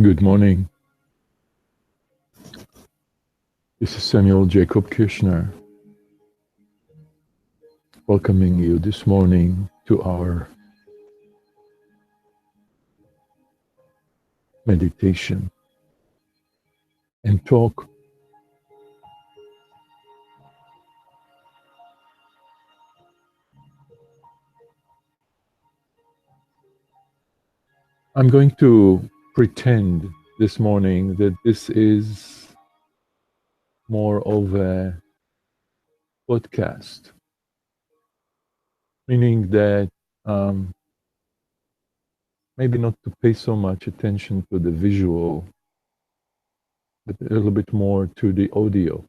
Good morning. This is Samuel Jacob Kirschner, welcoming you this morning to our meditation and talk. I'm going to pretend this morning that this is more of a podcast, meaning that um, maybe not to pay so much attention to the visual, but a little bit more to the audio.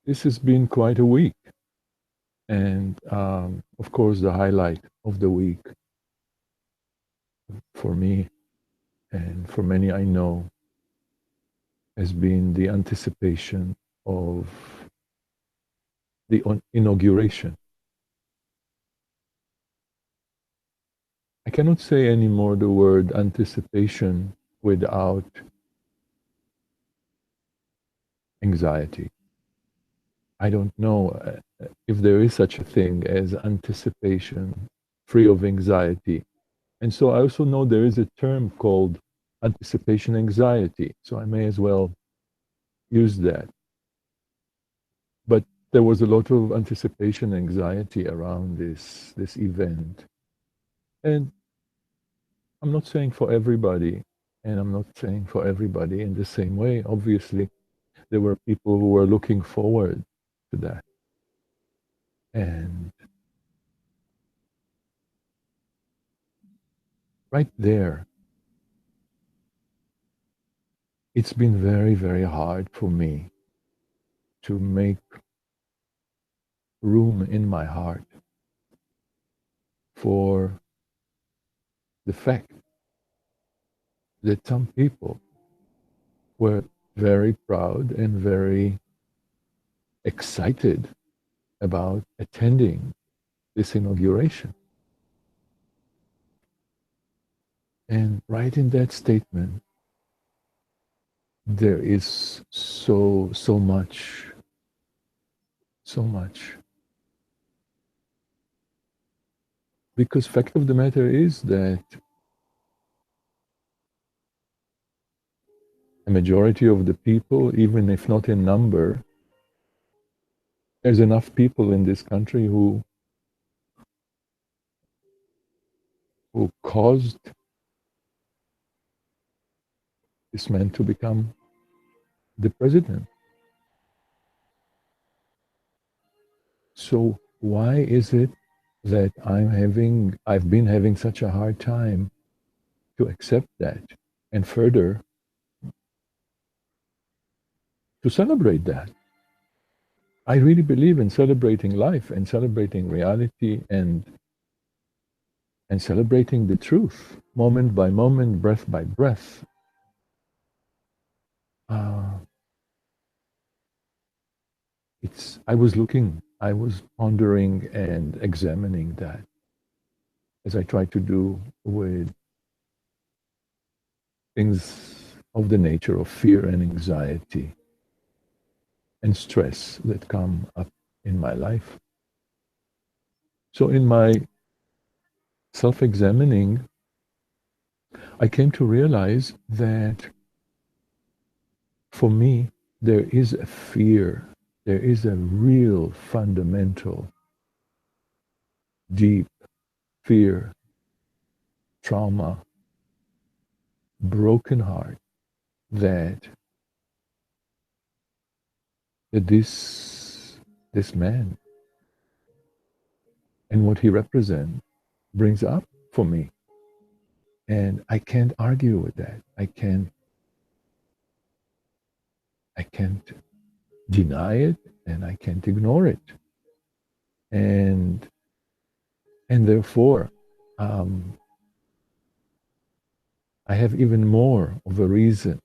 This has been quite a week. And of course, the highlight of the week for me and for many I know has been the anticipation of the inauguration. I cannot say anymore the word anticipation without anxiety. I don't know if there is such a thing as anticipation free of anxiety. And so I also know there is a term called anticipation anxiety. So I may as well use that. But there was a lot of anticipation anxiety around this event. And I'm not saying for everybody, and I'm not saying for everybody in the same way. Obviously, there were people who were looking forward to that. And right there, it's been very, very hard for me to make room in my heart for the fact that some people were very proud and very excited about attending this inauguration. And right in that statement, there is so much, so much. Because fact of the matter is that a majority of the people, even if not in number, there's enough people in this country who caused this man to become the president. So why is it that I've been having such a hard time to accept that and further to celebrate that? I really believe in celebrating life and celebrating reality and celebrating the truth, moment by moment, breath by breath. Uh, I was pondering and examining that as I try to do with things of the nature of fear and anxiety and stress that come up in my life. So, in my self examining, I came to realize that for me, there is a fear, there is a real fundamental, deep fear, trauma, broken heart that, that this man and what he represents brings up for me. And I can't argue with that. I can't deny it and I can't ignore it. And and therefore, um, I have even more of a reason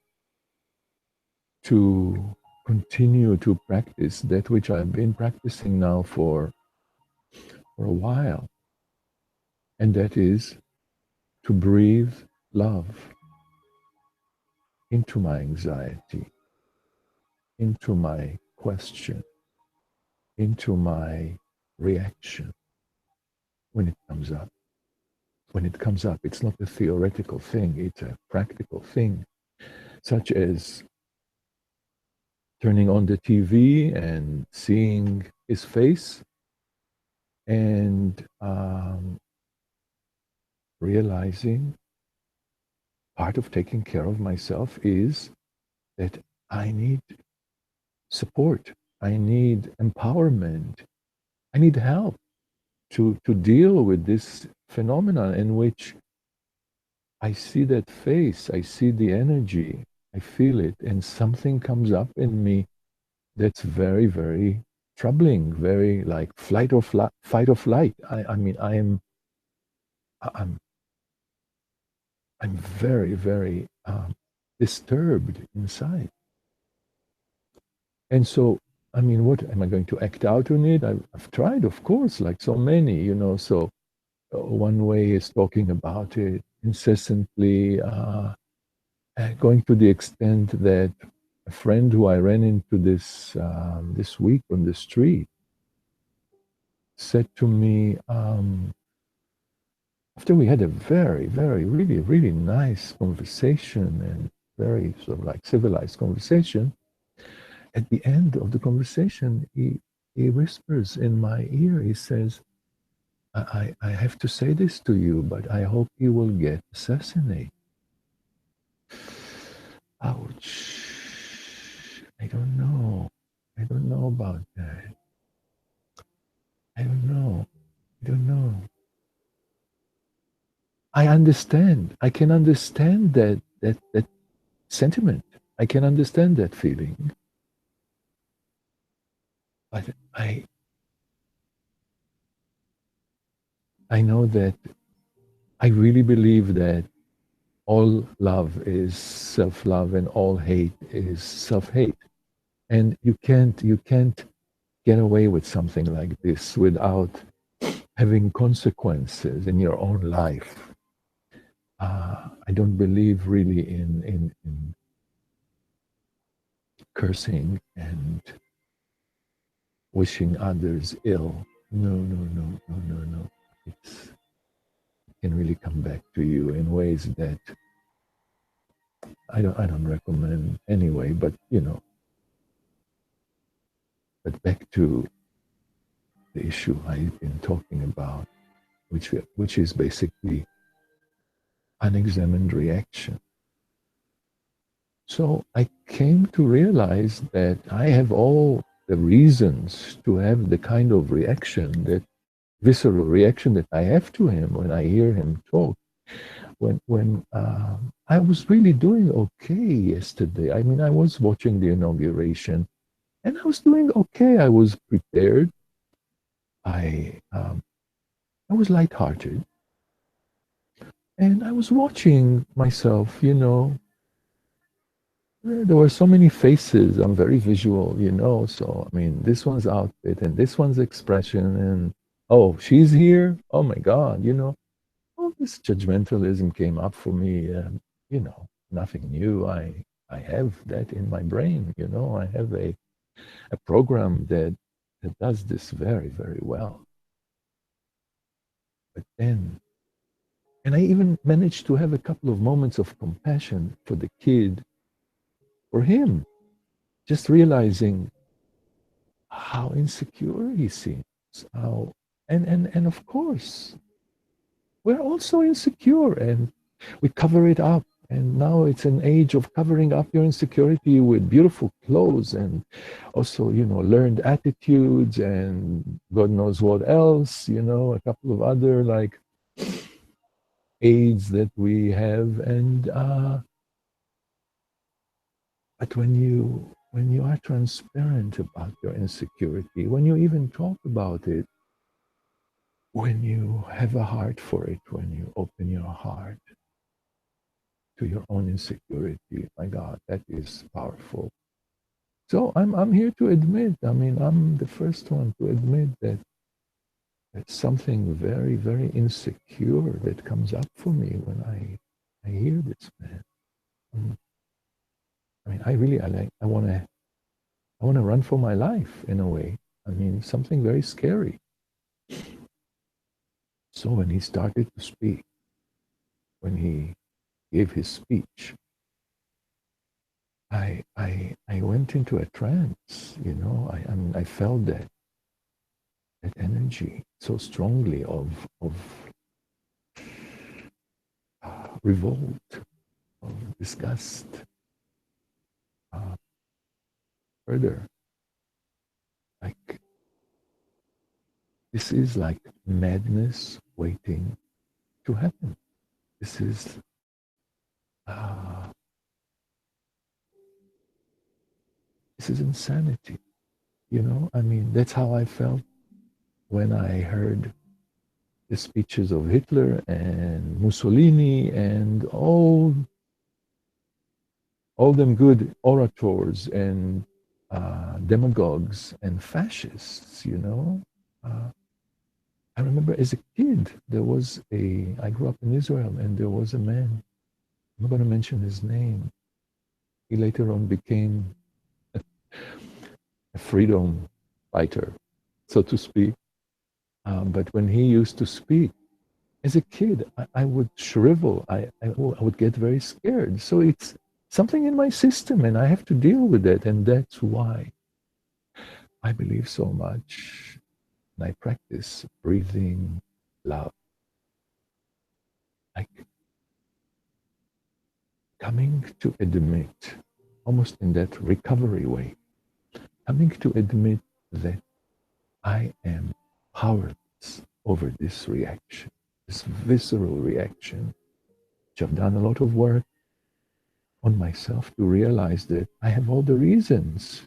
to continue to practice that which I've been practicing now for a while, and that is to breathe love into my anxiety, into my question, into my reaction when it comes up. When it comes up, it's not a theoretical thing, it's a practical thing, such as turning on the TV and seeing his face and realizing part of taking care of myself is that I need support, I need empowerment, I need help to deal with this phenomenon in which I see that face, I see the energy, I feel it, and something comes up in me that's very, very troubling, very like fight or flight. I mean, I'm, I'm very, very disturbed inside. And so, I mean, what am I going to act out on it? I've tried, of course, like so many, you know. So one way is talking about it incessantly, going to the extent that a friend who I ran into this week on the street said to me, after we had a very, very, really, really nice conversation and very sort of like civilized conversation, at the end of the conversation, he whispers in my ear, he says, I have to say this to you, but I hope you will get assassinated. Ouch. I don't know. I don't know about that. I don't know. I don't know. I understand. I can understand that sentiment. I can understand that feeling. But I know that I really believe that all love is self-love and all hate is self-hate. And you can't get away with something like this without having consequences in your own life. I don't believe really in cursing and wishing others ill. No, no, no, no, no, no. It can really come back to you in ways that I don't recommend anyway. But you know, but back to the issue I've been talking about, which is basically unexamined reaction. So I came to realize that I have all the reasons to have the kind of reaction, that visceral reaction that I have to him when I hear him talk. When I was really doing okay yesterday. I mean, I was watching the inauguration, and I was doing okay. I was prepared. I um, I was lighthearted, and I was watching myself. You know, there were so many faces. I'm very visual, you know. So I mean, this one's outfit and this one's expression, and oh, she's here. Oh my God, you know, all this judgmentalism came up for me. You know, nothing new. I have that in my brain. You know, I have a program that does this very, very well. But then, and I even managed to have a couple of moments of compassion for the kid, for him, just realizing how insecure he seems. How and of course, we're also insecure and we cover it up. And now it's an age of covering up your insecurity with beautiful clothes and also, you know, learned attitudes and God knows what else, you know, a couple of other like aids that we have. And but when you are transparent about your insecurity, when you even talk about it, when you have a heart for it, when you open your heart to your own insecurity, my God, that is powerful. So I'm here to admit, I mean, I'm the first one to admit that there's something very, very insecure that comes up for me when I hear this man. Um, I mean, I really, I like, I want to run for my life in a way. I mean, something very scary. So when he started to speak, when he gave his speech, I went into a trance. You know, I felt that energy so strongly of revolt, of disgust. Uh, Further, like this is like madness waiting to happen. This is uh, this is insanity. You know, I mean, that's how I felt when I heard the speeches of Hitler and Mussolini and all them good orators and demagogues and fascists. You know, uh, I remember as a kid I grew up in Israel, and there was a man. I'm not going to mention his name. He later on became a freedom fighter, so to speak. But when he used to speak, as a kid, I would shrivel. I would get very scared. So it's something in my system, and I have to deal with it. And that's why I believe so much. And I practice breathing love, like coming to admit, almost in that recovery way, coming to admit that I am powerless over this reaction, this visceral reaction, which I've done a lot of work on myself to realize that I have all the reasons.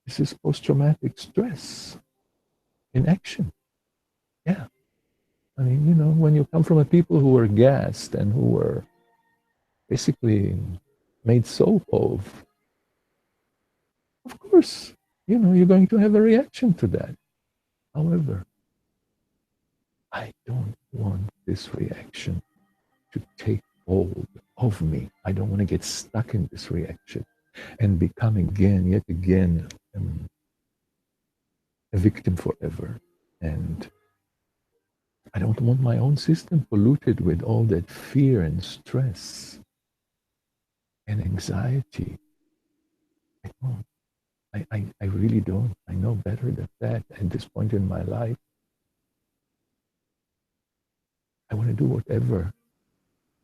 This is post traumatic stress in action. Yeah. I mean, you know, when you come from a people who were gassed and who were basically made soap of course, you know, you're going to have a reaction to that. However, I don't want this reaction to take hold of me. I don't want to get stuck in this reaction and become again, yet again, a victim forever. And I don't want my own system polluted with all that fear and stress and anxiety. I don't. I really don't. I know better than that at this point in my life. I want to do whatever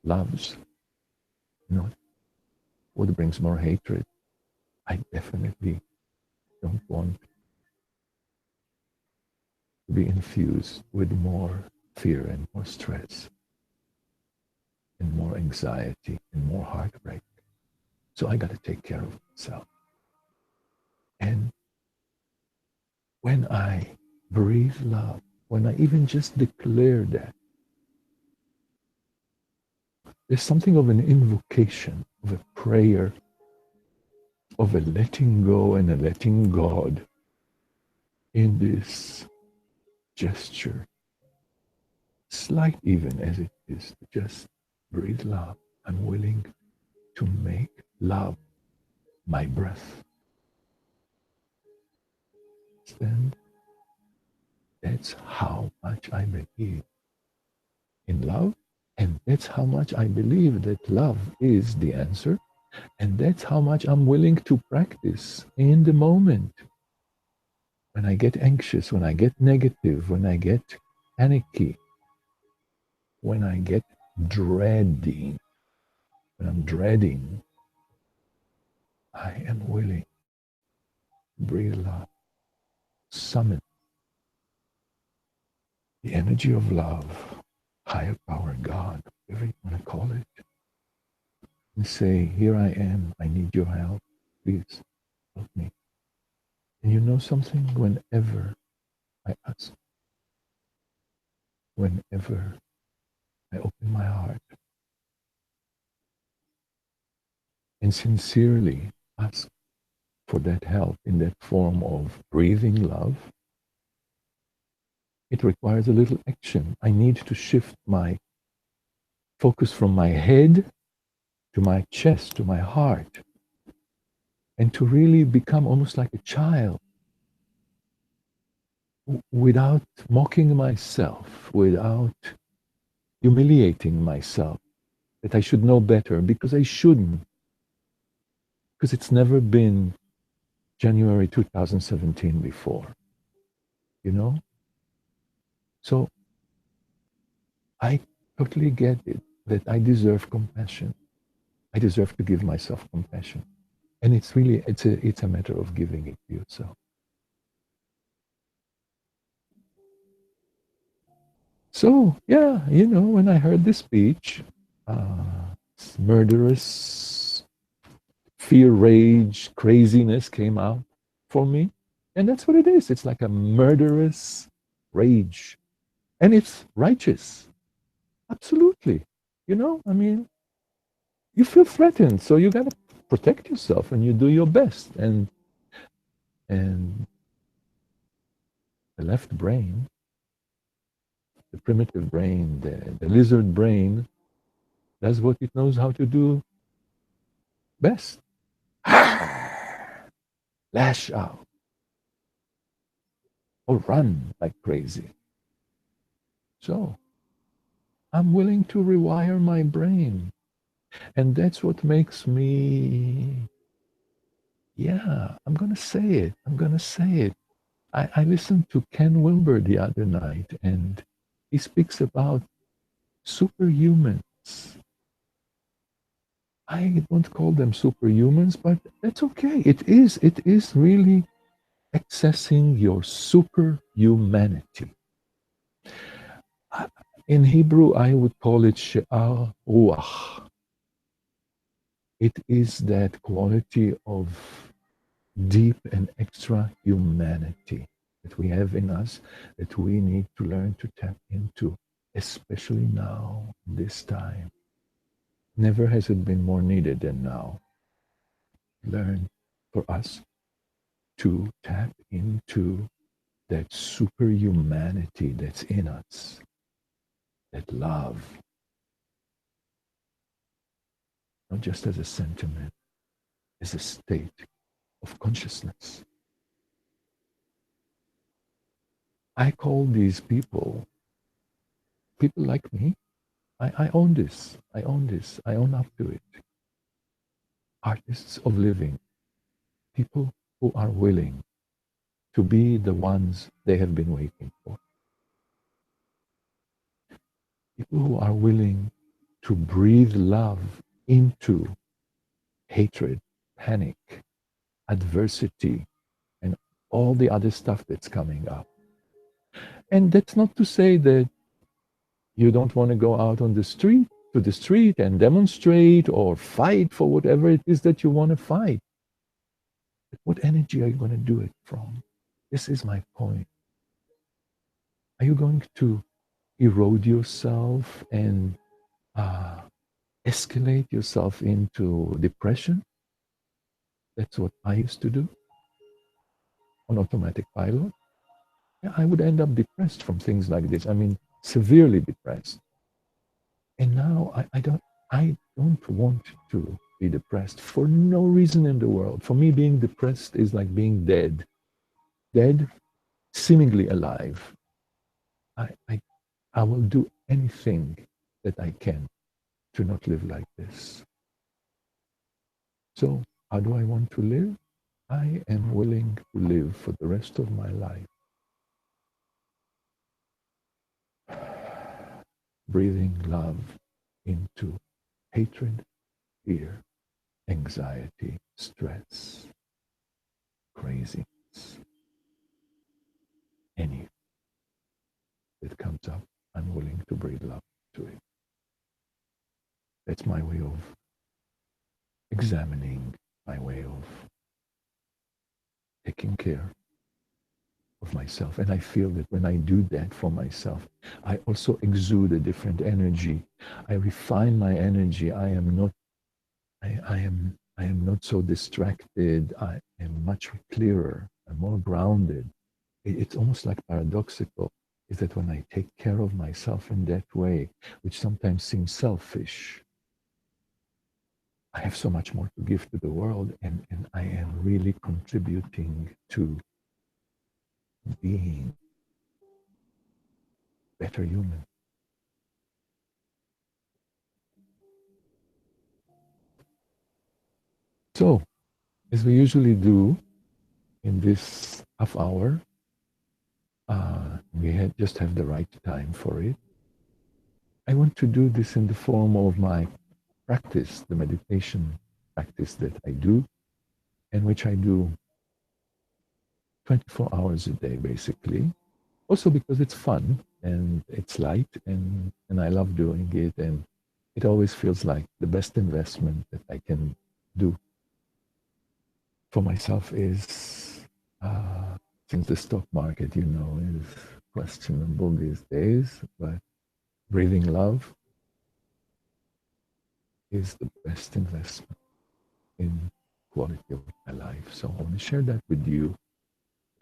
loves, not what brings more hatred. I definitely don't want to be infused with more fear and more stress and more anxiety and more heartbreak. So I got to take care of myself. And when I breathe love, when I even just declare that, there's something of an invocation, of a prayer, of a letting go and a letting God in this gesture, slight even as it is, to just breathe love. I'm willing to make love my breath. Understand? That's how much I believe in love, and that's how much I believe that love is the answer, and that's how much I'm willing to practice in the moment. When I get anxious, when I get negative, when I get panicky, when I get dreading, when I'm dreading, I am willing to breathe love, summon the energy of love, higher power, God, whatever you want to call it, and say, here I am, I need your help, please help me. And you know something? Whenever I ask, whenever I open my heart and sincerely ask, for that help in that form of breathing love, it requires a little action. I need to shift my focus from my head to my chest, to my heart, and to really become almost like a child without mocking myself, without humiliating myself, that I should know better because I shouldn't, because it's never been January 2017 before, you know? So I totally get it that I deserve compassion. I deserve to give myself compassion. And it's really it's a matter of giving it to yourself. So yeah, when I heard this speech, murderous fear, rage, craziness came out for me. And that's what it is. It's like a murderous rage. And it's righteous. Absolutely. I mean, you feel threatened, so you got to protect yourself and you do your best. And the left brain, the primitive brain, the lizard brain, does what it knows how to do best. Lash out or run like crazy. So I'm willing to rewire my brain. And that's what makes me, yeah, I'm going to say it. I'm going to say it. I listened to Ken Wilber the other night, and he speaks about superhumans. I don't call them superhumans, but that's okay. It is really accessing your superhumanity. In Hebrew, I would call it she'ar ruach. It is that quality of deep and extra humanity that we have in us that we need to learn to tap into, especially now, this time. Never has it been more needed than now. Learn for us to tap into that superhumanity that's in us, that love, not just as a sentiment, as a state of consciousness. I call these people like me. I own this. I own this. I own up to it. Artists of living, people who are willing to be the ones they have been waiting for, people who are willing to breathe love into hatred, panic, adversity, and all the other stuff that's coming up. And that's not to say that you don't want to go out on the street, to the street and demonstrate or fight for whatever it is that you want to fight. But what energy are you going to do it from? This is my point. Are you going to erode yourself and uh, escalate yourself into depression? That's what I used to do on automatic pilot. Yeah, I would end up depressed from things like this. I mean, severely depressed. And now I don't want to be depressed for no reason in the world. For me, being depressed is like being dead, dead, seemingly alive. I, I, I will do anything that I can to not live like this. So, how do I want to live? I am willing to live for the rest of my life, breathing love into hatred, fear, anxiety, stress, craziness, any that comes up. I'm willing to breathe love to it. That's my way of examining, my way of taking care of myself. And I feel that when I do that for myself, I also exude a different energy. I refine my energy. I am not so distracted. am much clearer and more grounded. It's almost like paradoxical, is that when I take care of myself in that way, which sometimes seems selfish, I have so much more to give to the world, and I am really contributing to being a better human. So, as we usually do in this half hour, just have the right time for it. I want to do this in the form of my practice, the meditation practice that I do, and which I do 24 hours a day, basically. Also because it's fun and it's light, and I love doing it. And it always feels like the best investment that I can do for myself is, since the stock market, is questionable these days, but breathing love is the best investment in quality of my life. So I want to share that with you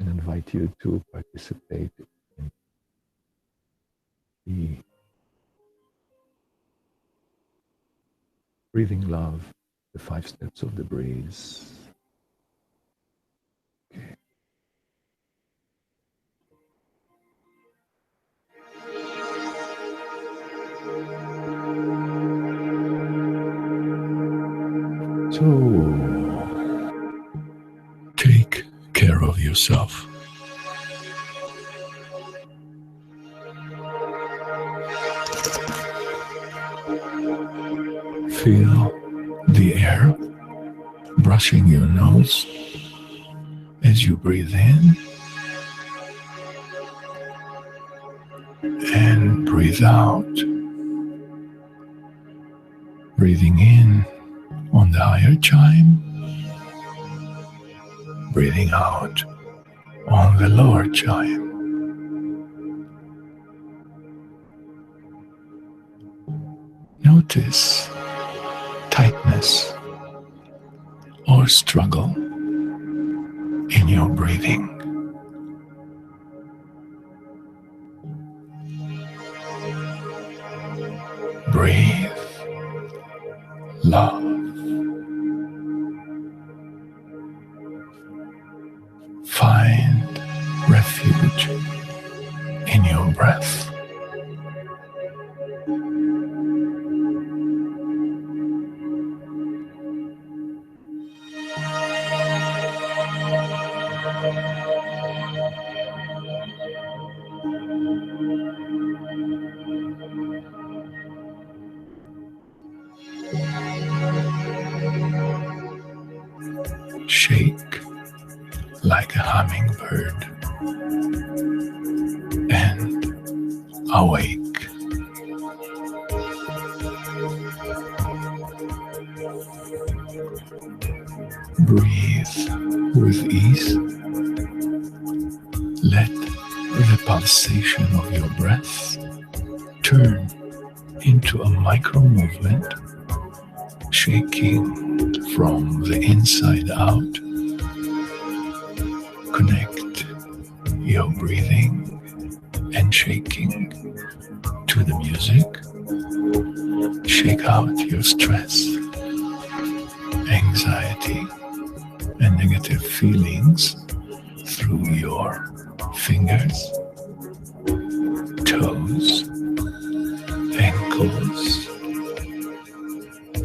and invite you to participate in the breathing love, the 5 steps of the breeze. Okay. So take care of yourself. Feel the air brushing your nose as you breathe in and breathe out. Breathing in on the higher chime, breathing out on the lower chime. Notice tightness or struggle in your breathing. Breathe love. Find refuge in your breath. Shake like a hummingbird and awake. Breathe with ease. Let the pulsation of your breath turn into a micro movement, shaking from the inside out. Connect your breathing and shaking to the music. Shake out your stress, anxiety, and negative feelings through your fingers, toes, ankles,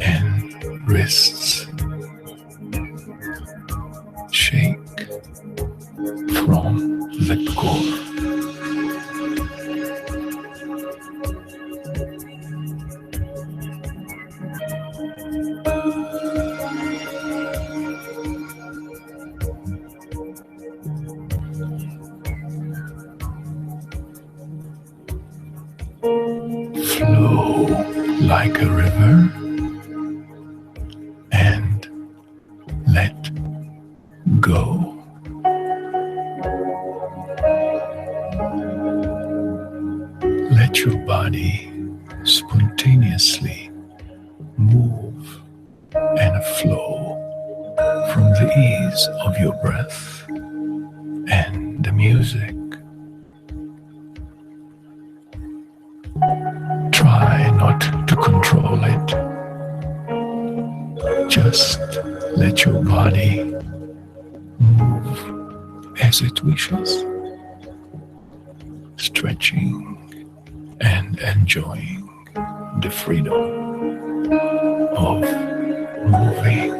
and wrists. Shake from the core. Flow like a river and let go. Let your body spontaneously move and flow from the ease of your breath and the music. Try not to control it. Just let your body move as it wishes, stretching and enjoying the freedom of moving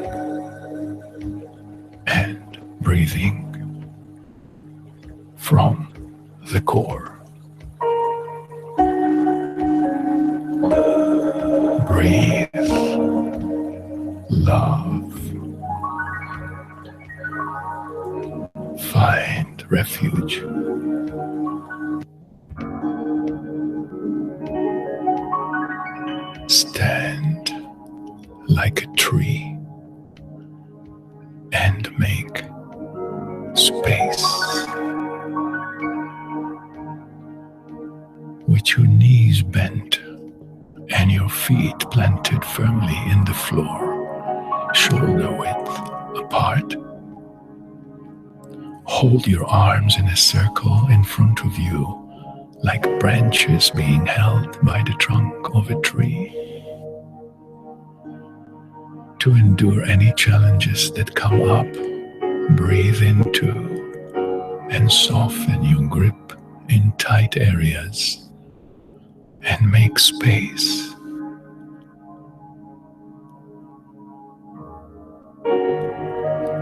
and breathing from the core. Breathe, love, find refuge. Stand like a tree and make space with your knees bent and your feet planted firmly in the floor, shoulder width apart. Hold your arms in a circle in front of you, like branches being held by the trunk of a tree. To endure any challenges that come up, breathe into and soften your grip in tight areas and make space.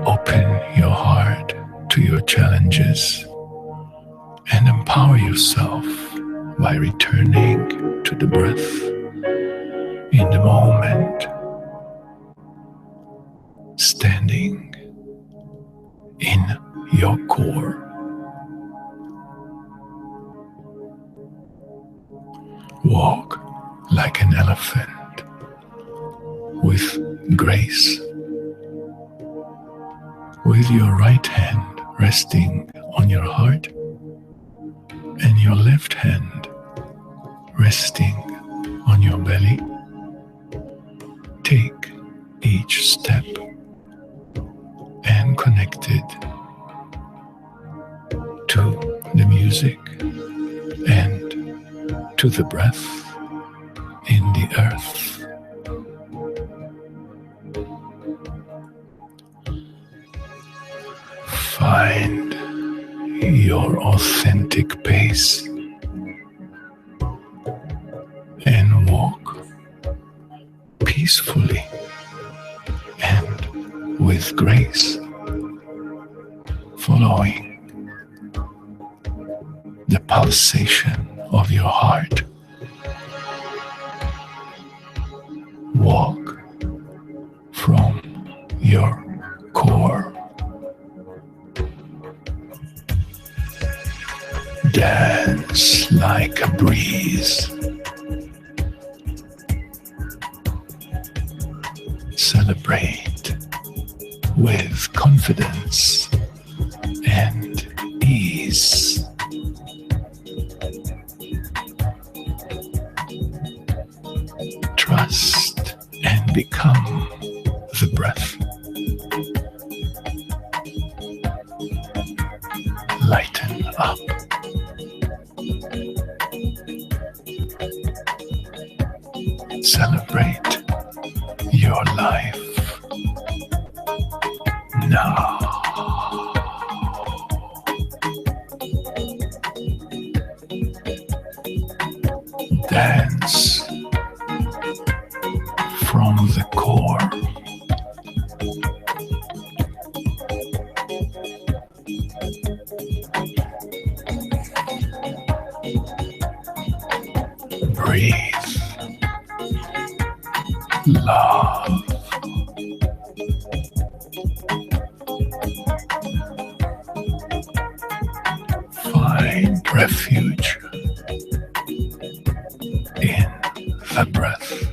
Open your heart to your challenges and empower yourself by returning to the breath in the moment, standing in your core. Walk like an elephant with grace, with your right hand resting on your heart and your left hand resting on your belly. Take each step and connect it to the music and to the breath in the earth. Find your authentic pace and walk peacefully and with grace, following the pulsation of your heart. Walk from your core. Dance like a breeze. Celebrate with confidence and ease. Trust and become the breath. Lighten up. Celebrate your life now. Dance from the core. Breathe, love, find refuge in the breath.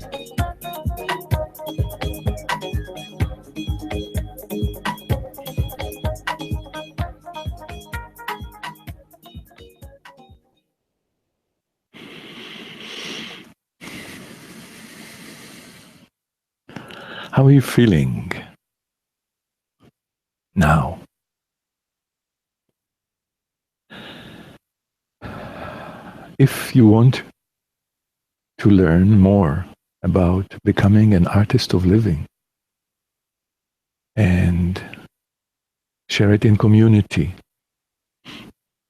How are you feeling? Now, if you want to learn more about becoming an artist of living and share it in community,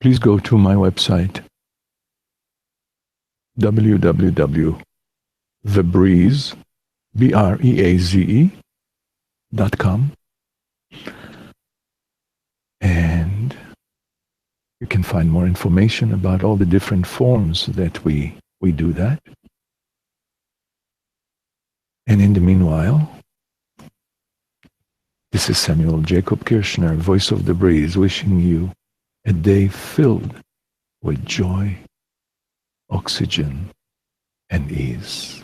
please go to my website, www.thebreeze, BREAZE.com, and you can find more information about all the different forms that we do that. And in the meanwhile, this is Samuel Jacob Kirschner, voice of the Breeze, wishing you a day filled with joy, oxygen, and ease.